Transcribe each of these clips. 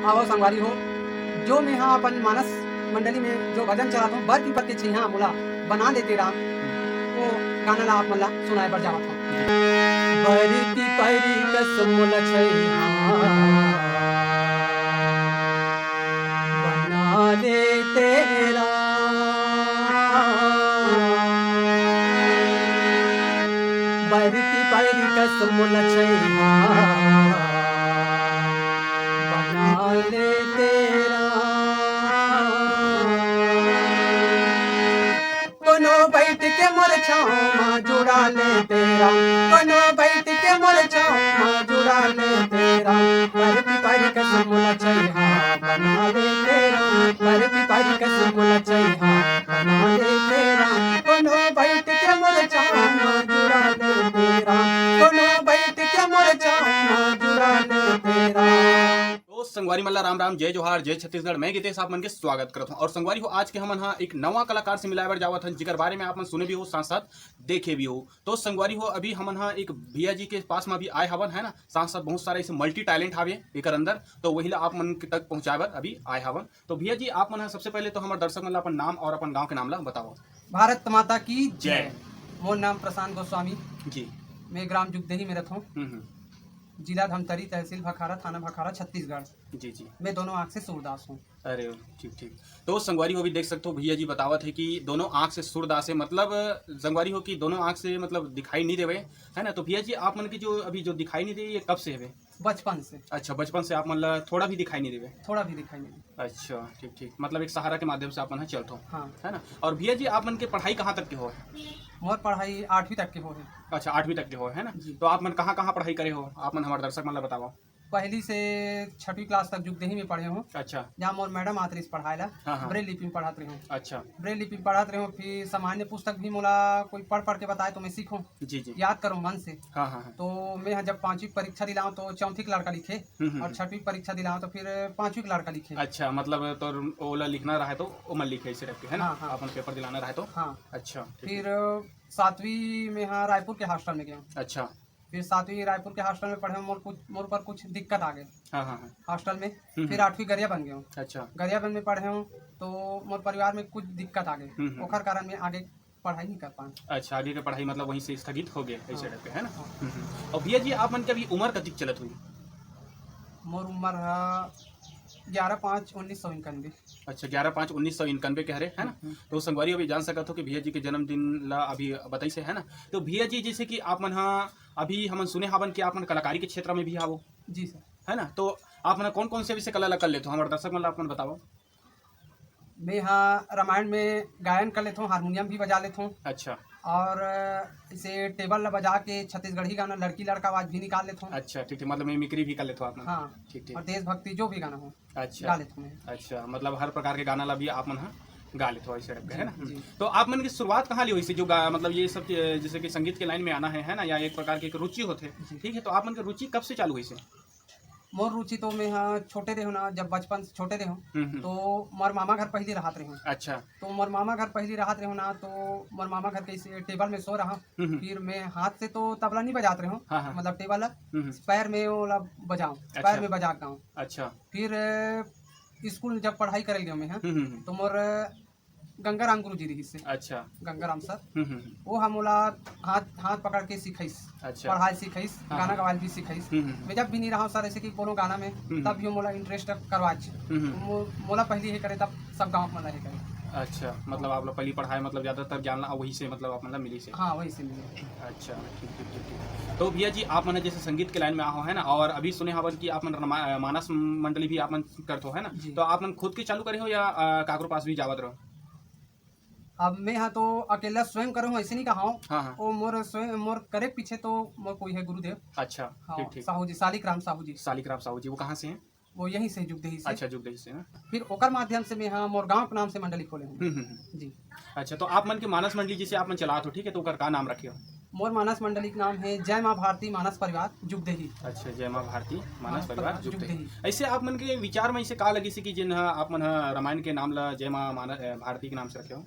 आओ संगवारी हो, जो मैं यहाँ अपन मानस मंडली में जो भजन चलाता हूँ, बर की पत्ते छिहा मोला बना देते राम, वो गाना ला आप मला सुनाए बर जावत हूँ। बरी की पैरी कस मोला छिहा बना देते राम, बरी की पैरी कस मोला छिहा बना देते बैठ के मोर छाँव जुड़ा ले तेरा, कोनो बैठ के मोर छाँव जुड़ा ले तेरा, पर पिपारी का सुमुला चाहिए बना दे तेरा, पर पिपारी का सुमुला चाहिए बना दे तेरा, कोनो बैठ के मोर छाँव जुड़ा ले तेरा, कोनो बैठ के मोर छाँव जुड़ा ले तेरा। संगवारी मल्ला राम राम, जय जोहार, जय छत्तीसगढ़। मैं गीतेश आप मन के स्वागत करता हूं। और संगवारी हो, आज के हमन हाँ एक नवा कलाकार से मिलाए बर जावत हन, जिकर बारे में आप मन सुने भी हो, साथ साथ देखे भी हो। तो संगवारी हो, अभी हमन हाँ एक भैया जी के पास में अभी आए हवन है ना, साथ साथ बहुत सारे ऐसे मल्टी टैलेंट हावे एक अंदर, तो वही ला आप मन के तक पहुंचाए बर अभी आए हवन। तो भैया जी, आप मन हाँ सबसे पहले तो हमारे दर्शक मन अपन नाम और अपन गाँव के नाम ला बताओ। भारत माता की जय। मोर नाम प्रशांत गोस्वामी जी। मैं ग्राम जुगदही में रहता हूँ, जिला धमतरी, तहसील भखारा, थाना भखारा, छत्तीसगढ़। जी जी। मैं दोनों आँख से सूरदास हूँ। अरे ठीक ठीक। तो संगवारी हो, भी देख सकते हो भैया जी बतावत है कि दोनों आँख से सूरदास है, मतलब संगवारी हो कि दोनों आँख से मतलब दिखाई नहीं देवे है ना। तो भैया जी, आप मन की जो अभी जो दिखाई नहीं दे, ये कब से है? बचपन से। अच्छा, बचपन से आप मतलब थोड़ा भी दिखाई नहीं देवे? थोड़ा भी दिखाई नहीं दे। अच्छा ठीक ठीक, मतलब एक सहारा के माध्यम से आप मन चलते हो, हाँ है ना। और भैया जी, आप मन के पढ़ाई कहाँ तक के हो? मोर पढ़ाई 8वीं तक के हो है। अच्छा, 8वीं तक के हो, है ना। तो आप मन कहाँ कहाँ पढ़ाई करे हो? आप मन हमारे दर्शक मन बताओ। पहली से 6वीं क्लास तक जुगदही में पढ़े हूँ। अच्छा। जहाँ मोर मैडम आते रही पढ़ाए ला, हाँ। ब्रेल लिपि में पढ़ाते रहे हूँ। अच्छा। ब्रेल लिपि में पढ़ाते रहे हूँ, फिर सामान्य पुस्तक भी मोला कोई पढ़ पढ़ के बताए तो मैं सीखूँ, जी जी, याद करूँ मन से। हाँ हाँ। तो मैं जब 5वीं परीक्षा दिलाऊँ तो 4वीं लड़का लिखे, और 6वीं परीक्षा दिलाऊँ तो फिर 5वीं लड़का लिखे। अच्छा, मतलब तो ओला लिखना रहा है तो ओमन लिखे इसे रख के, है ना। हाँ। अपन पेपर दिलाना रहा है तो। हाँ। अच्छा। फिर 7वीं में यहाँ रायपुर के हॉस्टल में गया। अच्छा। फिर 7वीं रायपुर के हॉस्टल में पढ़े, मोर पर कुछ दिक्कत आ गई। हाँ हाँ हाँ। हॉस्टल में। फिर 8वीं गरिया बन गया हूँ। अच्छा। गरिया बन में पढ़े हूँ, तो मोर परिवार में कुछ दिक्कत आ गई, ओखर कारण मैं आगे पढ़ाई नहीं कर पाऊँ। अच्छा, आगे की पढ़ाई मतलब वहीं से स्थगित हो गए ऐसे टाइप पे, है ना। और भैया जी, आप मन की अभी उम्र कतिक चलत हुई? मोर उम्र है 11/5/1991। अच्छा, 11/5/1991 कह रहे है ना। तो संगवारी अभी जान सकत हो कि भैया जी के जन्मदिन ला अभी बताई से, है ना। तो भैया जी, जैसे कि आप मन हाँ अभी हमन सुने हवन कि आप मन कलाकारी के क्षेत्र में भी आवो। जी सर। है ना। तो आप मन कौन कौन से विषय कला कर लेते हो, हमारे दर्शक मन आप मन बताओ। मैं यहाँ रामायण में गायन कर लेता हूँ, हारमोनियम भी बजा लेता हूँ। अच्छा। और इसे टेबल ला बजा के छत्तीसगढ़ी गाना लड़की लड़का आवाज भी निकाल लेता हूँ। अच्छा ठीक ठीक, मतलब मिमिक्री भी कर लेते हो आप? हाँ। ठीक ठीक। और देशभक्ति जो भी गाना हो अच्छा गा लेता हूँ। अच्छा, मतलब हर प्रकार के गाना ला भी आप मन गा लेते हो ऐसे टाइप के, है ना। जी। तो तो आप मन की शुरुआत कहाँ ली हुई थी, जो मतलब ये सब जैसे कि संगीत के लाइन में आना है ना, या एक प्रकार की रुचि होते, ठीक है। तो आप मन की रुचि कब से चालू हुई से? मोर रुचि तो मैं यहाँ छोटे रहे ना, जब बचपन से छोटे रहे तो मोर मामा घर पहले रहते रहे। अच्छा। तो मोर मामा घर पहले रहते रहे ना, तो मोर मामा घर के टेबल में सो रहा। फिर मैं हाथ से तो तबला नहीं बजाते रहे, हाँ। मतलब टेबल पैर में ओला बजाऊं, पैर में बजा गाऊं। अच्छा। फिर स्कूल जब पढ़ाई करे गया मैं, तो मोर गंगाराम गुरु जी रही से। अच्छा। गंगाराम सर, वो हमला हाथ पकड़ के सिखाइस। अच्छा। पढ़ाई सिखाइस, गाना गवाल भी सिखाइस। मैं जब भी नहीं रहा सर ऐसे कि कोनो गाना में, तब भी मोला इंटरेस्ट करवाच। मोला पहली है करे, तब सब गाँव में है करे। अच्छा, मतलब आप लोग पहली पढ़ाई मतलब ज्यादातर ज्ञान वही से मतलब आप मतलब मिली से? हाँ, वही से मिली। अच्छा ठीक ठीक ठीक। तो भैया जी, आप मन जैसे संगीत के लाइन में आओ, है ना, और अभी सुने हवन कि आप मन मानस मंडली भी आप मन करते हो, है ना। तो आप मन खुद के चालू करे हो या काकरो पास भी जावत रहो? अब मैं यहाँ तो अकेला स्वयं करे हूँ, ऐसे नहीं कहा हूँ। हाँ। वो मोर स्वयं मोर करे पीछे तो मोर कोई है गुरुदेव। अच्छा। हाँ, ठीक ठीक। साहू जी, सालिग्राम साहू जी। सालिग्राम साहू जी, वो कहाँ से हैं? वो यहीं से, जुगदही से। अच्छा, जुगदही से ना। फिर ओकर माध्यम से मैं यहाँ मोर गाँव के नाम से मंडली खोले हूँ। जी। अच्छा, तो आप मन की मानस मंडली जिसे आप मन चलाते हो, ठीक है, तो ओकर का नाम रखे हो? मोर मानस मंडली का नाम है जय माँ भारती मानस परिवार जुगदही। अच्छा, जय माँ भारती मानस परिवार जुगदही। ऐसे आप मन के विचार में ऐसे का लगी से कि जिन आप मन रामायण के नाम ला जय माँ भारती के नाम से रखे हो?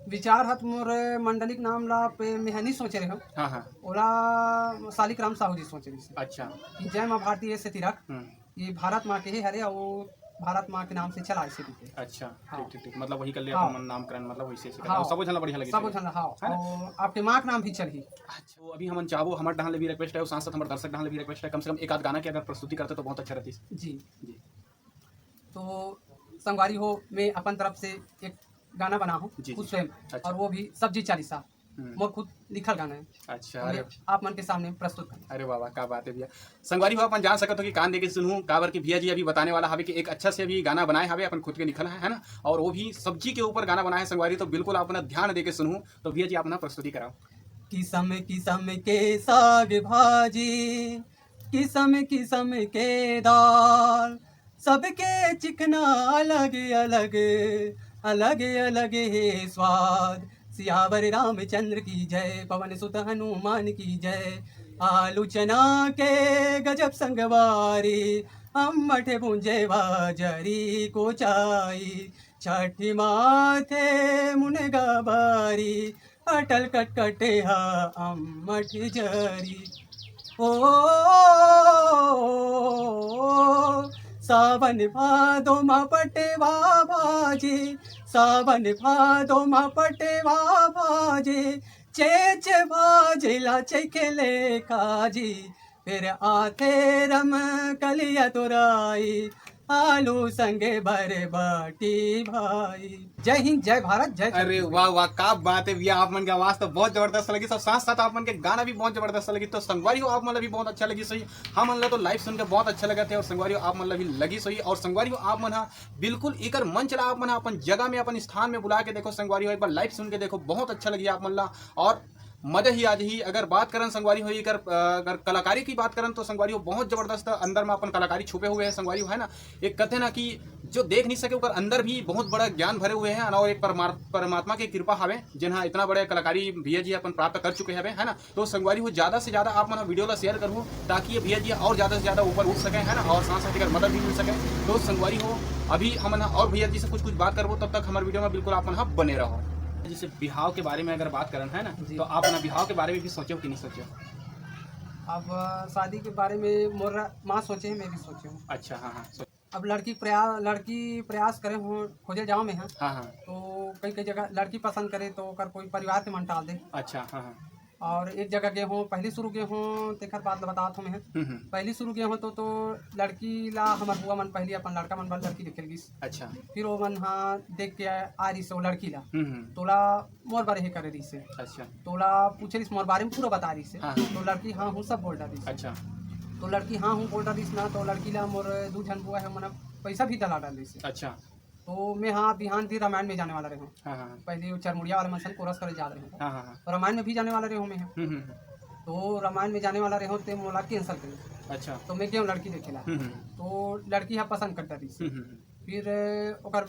विचार हत मोर मंडलिक नाम ला पे मैं नहीं सोचे रहे हो। हाँ हाँ। ओला सालिग्राम साहू जी सोचे रही। अच्छा। जय माँ भारती ऐसे तिरक, ये भारत माँ के ही हरे और भारत माँ के नाम से चला इसे भी। अच्छा हाँ। ठीक ठीक ठीक, मतलब वही कर लिया हाँ। अपन नामकरण, मतलब वैसे ऐसे हाँ। कर सब झलना बढ़िया लगे सब झन हाँ, और आपके माँ के नाम भी चल ही। अच्छा वो अभी हम चाहबो हमारे डहान ले भी रिक्वेस्ट है और साथ साथ हमारे दर्शक डहान ले भी रिक्वेस्ट है, कम से कम एक आध गाना की अगर प्रस्तुति करते तो बहुत अच्छा रहती। जी जी तो संगवारी हो मैं अपन तरफ से एक गाना बना हूँ जी, खुद जी। स्वयं, अच्छा। और वो भी सब्जी चालीसा मोर खुद लिखल गाना है। अच्छा तो अरे मैं आप मन के सामने प्रस्तुत करना। अरे बाबा क्या बात है भैया। संगवारी हो अपन जान सकते हो कि कान दे के सुनूं काबर की भैया जी अभी बताने वाला हवे कि एक अच्छा से अभी गाना बनाए हवे अपन खुद के लिखल है ना, और वो भी सब्जी के ऊपर गाना बनाए संगवारी, तो बिल्कुल अपना ध्यान दे के सुनूं। तो भैया जी अपना प्रस्तुति कराओ। किस्म किस्म के साग भाजी, किस्म किस्म के दाल, सबके चिकना अलग अलग, अलग अलग है स्वाद। सियावर रामचंद्र की जय, पवन सुत हनुमान की जय। आलू चना के गजब संगवारी, अम्मठ भुंजे बाजरी को चाई। छठी माथे मुनगा बारी, अटल कटकटे हा अम्मठ जरी। ओ सावन भादो मा पटेवा भाजे, सावन भादो मा पटेवा भाजे। चेच भाजेला चेखेले काजी, फिर आते रम कलिया तुराई। आलू संगे भरे बाटी भाई। जय हिंद, जय भारत, जय छत्तीसगढ़। अरे वाह वाह क्या बात है भैया, आप मन की आवाज तो बहुत जबरदस्त लगी, सब साथ साथ आप मन के गाना भी बहुत जबरदस्त लगी। तो संगवारी हो आप मतलब भी बहुत अच्छा लगी सही, हम मन तो लाइव सुन के बहुत अच्छा लगा थे, और संगवारी हो आप मतलब भी लगी सही। और संगवारी हो आप मन बिल्कुल एक मंच ला आप मन अपन जगह में अपन स्थान में बुला के देखो संगवारी हो, एक बार लाइव सुन के देखो, बहुत अच्छा लगी आप मन ला। और मजा ही आज ही अगर बात करें संगवारी हो अगर कलाकारी की बात करें तो संगवारी हो बहुत जबरदस्त अंदर में अपन कलाकारी छुपे हुए हैं संगवारी हो, है ना। एक कहते ना कि जो देख नहीं सके ऊपर अंदर भी बहुत बड़ा ज्ञान भरे हुए हैं, और एक परमात्मा की कृपा हवे जिन्हा इतना बड़े कलाकारी भैया जी अपन प्राप्त कर चुके हैं, है ना। तो संगवारी हो ज्यादा से ज्यादा आप मन वीडियो ला शेयर करूँ ताकि ये भैया जी और ज्यादा से ज्यादा ऊपर उठ सके, है ना, और साथ साथ अगर मदद भी मिल सके। तो संगवारी हो अभी हम और भैया जी से कुछ बात करबो, तब तक हमारे वीडियो में बिल्कुल आप बने रहो। जैसे बिहाव के बारे में अगर बात करें है ना, तो आप ना बिहाव के बारे में भी सोचो कि नहीं सोचो? अब शादी के बारे में मोर माँ सोचे है, मैं भी सोचे हूँ। अच्छा हाँ हाँ अब लड़की प्रयास करे हो खोजे जाओ में है। हाँ हाँ तो कई कई जगह लड़की पसंद करे तो कर कोई परिवार के मन टाल दे। अच्छा हाँ हाँ और एक जगह गए हों पहली शुरू गए हों तेखर बात बतात हूँ मैं। पहली शुरू गए हों तो लड़की ला हमार बुआ मन पहले अपन लड़का मन बल लड़की दिखेल गिस। अच्छा फिर वो मन हाँ देख के आ रही से वो लड़की ला तोला मोर बारे हे करे रही से। अच्छा तोला पूछे रही मोर बारे में पूरा बता रही से। हाँ। तो लड़की हाँ हूँ सब बोल रही। अच्छा तो लड़की हाँ हूँ बोल रही ना, तो लड़की ला मोर 2 जन बुआ है मन पैसा भी डला डाल से। अच्छा तो मैं हाँ बिहान भी रामायण में जाने वाला रहे हूँ। हाँ हाँ पहले वो चरमुड़िया वाला मनसन कोरस करे जा रहे हूँ। हाँ हाँ तो रामायण में भी जाने वाला रहे हूँ मैं। तो रामायण में जाने वाला रहे हो तो मोला कैंसल करी। अच्छा तो मैं क्यों लड़की देखेला। तो लड़की हाँ पसंद करता रही। फिर ओकर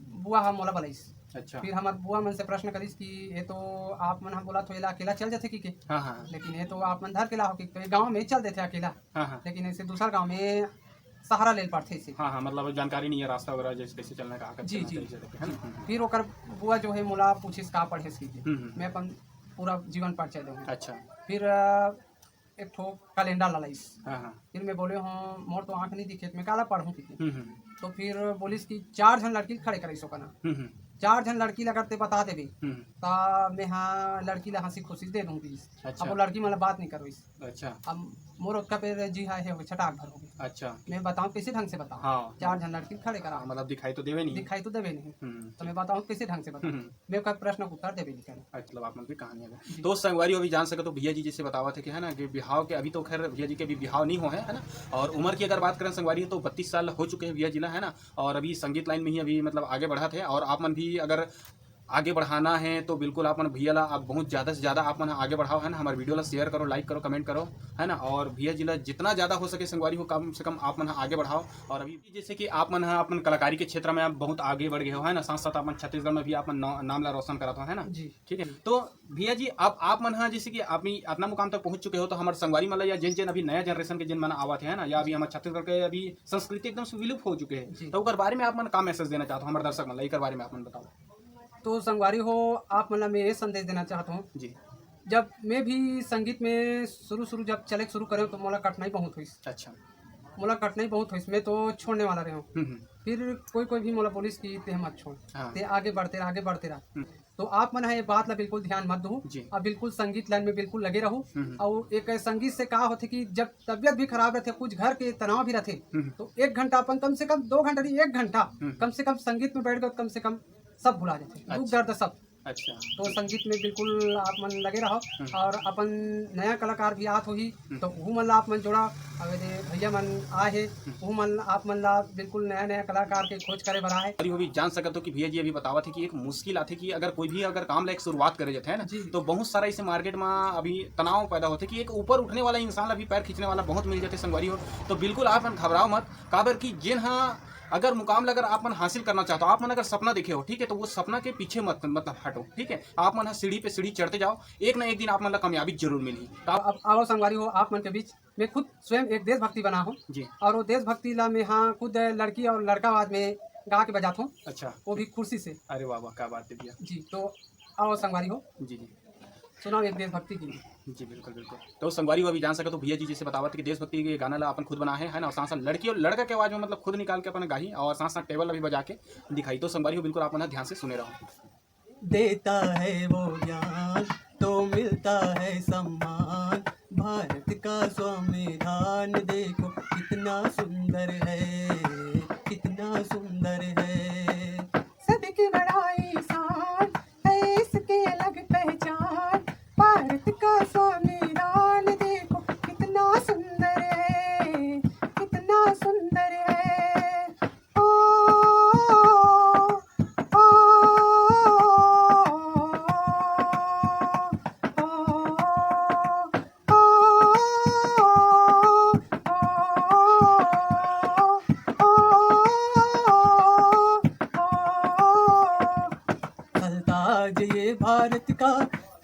बुआ हाँ मोला बोलाइस। अच्छा फिर हमार बुआ मन से प्रश्न करिस कि ये तो आप मन हम बोला तो एला अकेला चल जाते कि हाँ हाँ लेकिन ये तो आप मन धर के ला हो कि तो गाँव में चल देते अकेला। हाँ हाँ लेकिन ऐसे दूसरा गाँव में सहारा ले पाते इसे। हाँ हाँ मतलब जानकारी नहीं है रास्ता वगैरह जैसे कैसे चलने का जी जी है ना। फिर ओकर बुआ जो है मोला पूछिस का पढ़े मैं अपन पूरा जीवन पाठ चल दूँ। अच्छा फिर एक ठो कैलेंडर ला लाइस। हाँ हाँ फिर मैं बोले हूँ मोर तो आँख नहीं दिखे मैं काला पढ़ूँ कि। तो फिर बोलिस कि 4 जन लड़की खड़े करे सो कना। 4 जन लड़की लगते बता देबे ता मैं हाँ लड़की ला हंसी खुशी दे दूंगी। अच्छा। अब वो लड़की मतलब बात नहीं करो इस। अच्छा अब मोर उसका पे जी है छटाक भर हो गई। अच्छा मैं बताऊँ कैसे ढंग से बताऊँ। हाँ 4 जन लड़की खड़े करा मतलब दिखाई तो देवे नहीं, दिखाई तो देवे नहीं। तो मैं बताऊँ कैसे ढंग से बताऊँ। मैं उसका प्रश्न को उत्तर देवे नहीं। मतलब आप भी कहानी है तो संगवारी अभी जान सके तो भैया जी जैसे बतावा थे कि है ना कि बिहाव के अभी तो खैर भैया जी के भी बिहाव नहीं हो है ना। और उम्र की अगर बात करें संगवारी तो 32 साल हो चुके हैं भैया जिला, है ना। और अभी संगीत लाइन में ही अभी मतलब आगे बढ़ा थे, और आप मन भी अगर आगे बढ़ाना है तो बिल्कुल आप भैया ला आप बहुत ज़्यादा से ज़्यादा आप आगे बढ़ाओ, है ना। हमारे वीडियो ला शेयर करो, लाइक करो, कमेंट करो, है ना। और भैया जिला जितना ज़्यादा हो सके संगवारी हो कम से कम आप आगे बढ़ाओ। और अभी जैसे कि आप अपन कलाकारी के क्षेत्र में आप बहुत आगे बढ़ गए हो, है ना। साथ साथ आप छत्तीसगढ़ में भी आप नाम ला रोशन करा था, है ना जी। ठीक है तो भैया जी अब आप मन जैसे कि आप अपना मुकाम तक पहुंच चुके हो, तो हमारे संगवारी मतलब या जिन अभी नया जनरेशन के जिन मन आवा थे, है ना, या अभी हमारे छत्तीसगढ़ के अभी संस्कृति एकदम से विलुप्त हो चुके हैं, तो उस बारे में आप मन का मैसेज देना चाहते हो हमारे दर्शक मतलब एक बारे में आप मन बताओ। तो संगवारी हो आप मतलब मैं ये संदेश देना चाहता हूँ जी। जब मैं भी संगीत में शुरू जब चले शुरू करें तो मोला कठिनाई बहुत हुई। अच्छा मोला कठिनाई बहुत हो इसमें, तो छोड़ने वाला रहे हूँ। फिर कोई भी मोला पुलिस की ते मत छोड़, ते आगे बढ़ते रहा। तो आप मन है ये बात ला बिल्कुल ध्यान मत दो, अब बिल्कुल संगीत लाइन में बिल्कुल लगे रहो। और एक संगीत से का होते कि जब तबियत भी खराब रहते, कुछ घर के तनाव भी रहते, तो 1 घंटा अपन कम से कम 2 घंटा नहीं 1 घंटा कम से कम संगीत में बैठ गए, कम से कम सब भुला जाते, दुख दर्द सब। अच्छा, तो संगीत में बिल्कुल आप मन लगे रहो। और अपन नया कलाकार भी आत होही तो वो मन ला आप मन जोड़ा, अगर भैया मन आए है वो मन आप मन ला बिल्कुल नया कलाकार के खोज करे बना है। और वो भी जान सकते हो कि भैया जी अभी बतावा थे कि एक मुश्किल आती कि अगर कोई भी अगर काम लायक शुरुआत करे जाते है ना, तो बहुत सारा इसे मार्केट में अभी तनाव पैदा होते कि एक ऊपर उठने वाला इंसान अभी पैर खींचने वाला बहुत मिल जाते संगवारी हो। तो बिल्कुल आप मन घबराओ मत, काबर की जिन हाँ अगर मुकाम अगर आप मन हासिल करना चाहते हो, आप मन अगर सपना देखे हो, ठीक है, तो वो सपना के पीछे मत मतलब हटो, ठीक है। आप मन सीढ़ी पे सीढ़ी चढ़ते जाओ, एक ना एक दिन आप मन कामयाबी जरूर मिली। तो अब आओ संगवारी हो आप मन के बीच मैं खुद स्वयं एक देशभक्ति बना हूँ जी, और वो देशभक्ति ला मैं हाँ खुद लड़की और लड़का आवाज में गा के बजाता हूँ। अच्छा, वो भी कुर्सी से। अरे वाह वाह, क्या बात है भैया जी। तो आओ संगवारी हो जी जी, सुनाओ एक देशभक्ति की। जी बिल्कुल बिल्कुल। तो संगवारी हो अभी जान सके तो भैया जी जैसे बतावत कि देशभक्ति के गाना ला अपन खुद बनाए है ना, और साथ साथ लड़की और लड़का के आवाज में मतलब खुद निकाल के अपन गाही, और साथ साथ टेबल अभी बजा के दिखाई। तो संगवारी हो बिल्कुल आप ध्यान से सुने रहो। देता है वो ज्ञान तो मिलता है सम्मान, भारत का संविधान देखो कितना सुंदर है, कितना सुंदर है। सबकी बड़ाई शान है इसकी अलग पहचान, भारत का संविधान देखो कितना सुंदर है, कितना सुंदर है। ओ, ओ, सल्ताज ये भारत का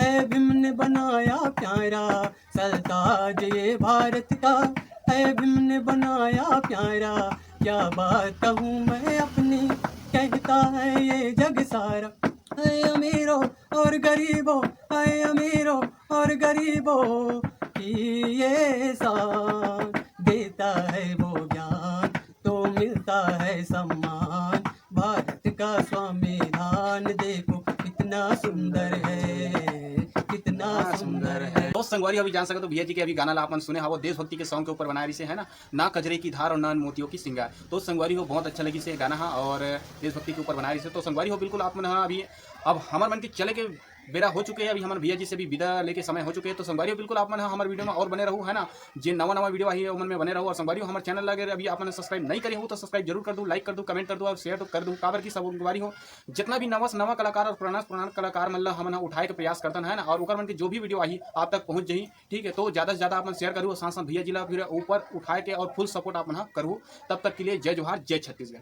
है भीम ने बनाया प्यारा, सल्ताज ये भारत का है भीम ने बनाया प्यारा। क्या बात कहूँ मैं अपनी, कहता है ये जग सारा। है अमीरों और गरीबों, है अमीरों और गरीबों की ये शान, देता है वो ज्ञान तो मिलता है सम्मान, भारत का संविधान देखो कितना सुंदर है, कितना सुंदर है। दोस्त संगवारी अभी जान सके तो भैया जी के अभी गाना ला अपन सुने, हाँ वो देशभक्ति के सॉन्ग के ऊपर बनाए रही है ना कजरे की धार और ना मोतियों की सिंगार। तो संगवारी हो बहुत अच्छा लगी से गाना हाँ, और देशभक्ति के ऊपर बना रही है। तो संगवारी हो बिल्कुल आप मन हाँ अभी अब हमारे मन के चले के बेरा हो चुके हैं, अभी हमारे भैया जी से भी विदा लेके समय हो चुके हैं। तो संगवारी हो बिल्कुल आप मन हमारे वीडियो में और बने रहो है ना, जो नवा वीडियो आई है मन में बने रहो। और संगवारी हो हमारे चैनल लगे अभी आपने सब्सक्राइब नहीं करे हो तो सब्सक्राइब जरूर कर दो, लाइक कर दो, कमेंट कर दो और शेयर तो कर दो। काबर की संगवारी हो जितना भी नवा कलाकार और पुराना कलाकार मतलब हम उठाए के प्रयास करते हैं ना, और ऊपर मन की जो भी वीडियो आई आप तक पहुंच जाही, ठीक है। तो ज़्यादा से ज़्यादा आप शेयर करूँ, साथ साथ भैया जी ला फिर ऊपर उठाए के और फुल सपोर्ट आप करूँ। तब तक के लिए जय जोहार, जय छत्तीसगढ़।